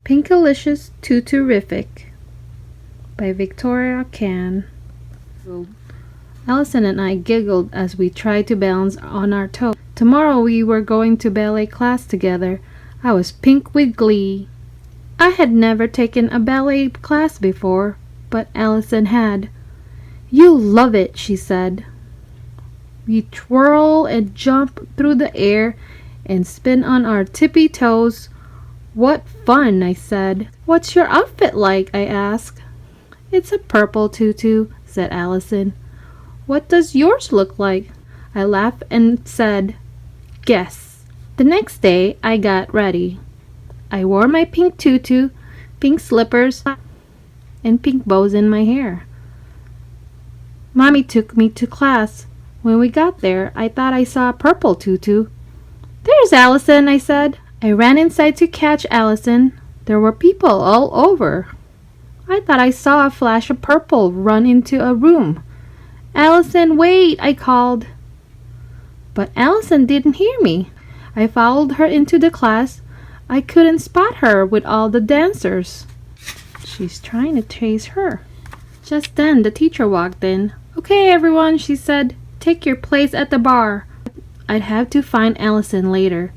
Pinkalicious TuTu-rrific by Kann. Allison and I giggled as we tried to balance on our toes. Tomorrow we were going to ballet class together. I was pink with glee. I had never taken a ballet class before, but Allison had. "You'll love it," she said. We twirl and jump through the air and spin on our tippy toes. "What fun," I said. "What's your outfit like?" I asked. "It's a purple tutu," said Allison. "What does yours look like?" I laughed and said, "Guess." The next day I got ready. I wore my pink tutu, pink slippers, and pink bows in my hair. Mommy took me to class. When we got there, I thought I saw a purple tutu. "There's Allison," I said. I ran inside to catch Allison. There were people all over. I thought I saw a flash of purple run into a room. "Allison, wait," I called. But Allison didn't hear me. I followed her into the class. I couldn't spot her with all the dancers. She's trying to chase her. Just then the teacher walked in. "Okay, everyone," she said. "Take your place at the bar." I'd have to find Allison later.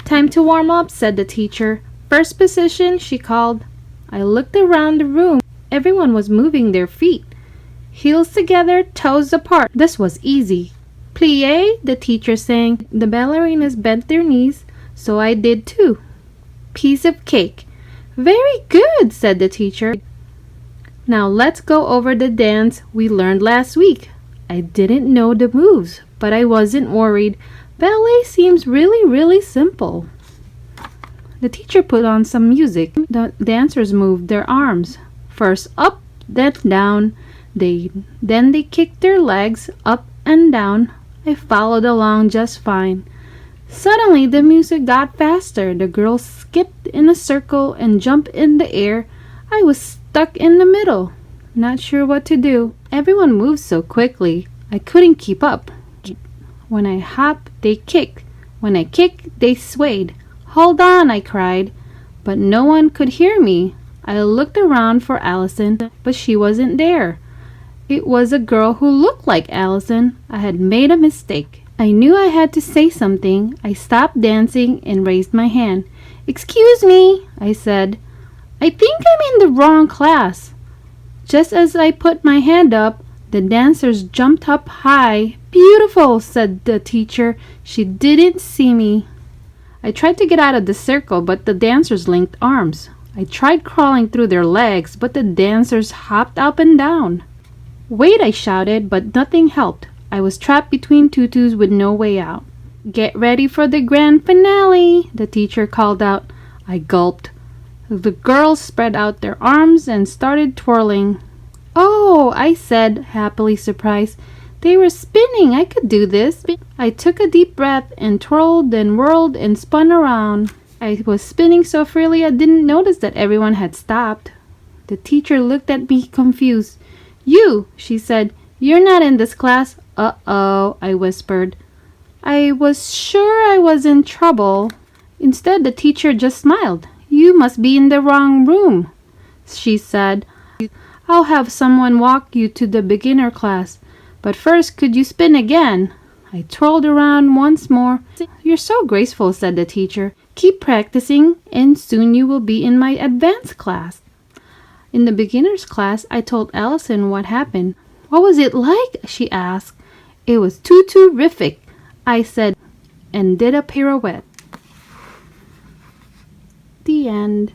"Time to warm up," said the teacher. "First position," she called. I looked around the room. Everyone was moving their feet. Heels together, toes apart. This was easy. "Plie," the teacher sang. The ballerinas bent their knees, so I did too. "Piece of cake." "Very good," said the teacher. "Now let's go over the dance we learned last week." I didn't know the moves, but I wasn't worried. Ballet seems really simple. The teacher put on some music. The dancers moved their arms. First up, then down. Then they kicked their legs up and down. I followed along just fine. Suddenly the music got faster. The girls skipped in a circle and jumped in the air. I was stuck in the middle, not sure what to do. Everyone moved so quickly, I couldn't keep up. When I hopped, they kicked. When I kicked, they swayed. "Hold on," I cried, but no one could hear me. I looked around for Allison, but she wasn't there. It was a girl who looked like Allison. I had made a mistake. I knew I had to say something. I stopped dancing and raised my hand. "Excuse me," I said. "I think I'm in the wrong class." Just as I put my hand up, the dancers jumped up high. "Beautiful," said the teacher. She didn't see me. I tried to get out of the circle, but the dancers linked arms. I tried crawling through their legs, but the dancers hopped up and down. "Wait," I shouted, but nothing helped. I was trapped between tutus with no way out. "Get ready for the grand finale," the teacher called out. I gulped. The girls spread out their arms and started twirling. "Oh," I said, happily surprised. They were spinning. I could do this. I took a deep breath and twirled, then whirled and spun around. I was spinning so freely I didn't notice that everyone had stopped. The teacher looked at me confused. "You," she said, "you're not in this class." "Uh-oh," I whispered. I was sure I was in trouble. Instead, the teacher just smiled. "You must be in the wrong room," she said. "I'll have someone walk you to the beginner class. But first, could you spin again?" I twirled around once more. "You're so graceful," said the teacher. "Keep practicing, and soon you will be in my advanced class." In the beginner's class, I told Allison what happened. "What was it like?" she asked. "It was TuTu-rrific," I said, and did a pirouette. The end.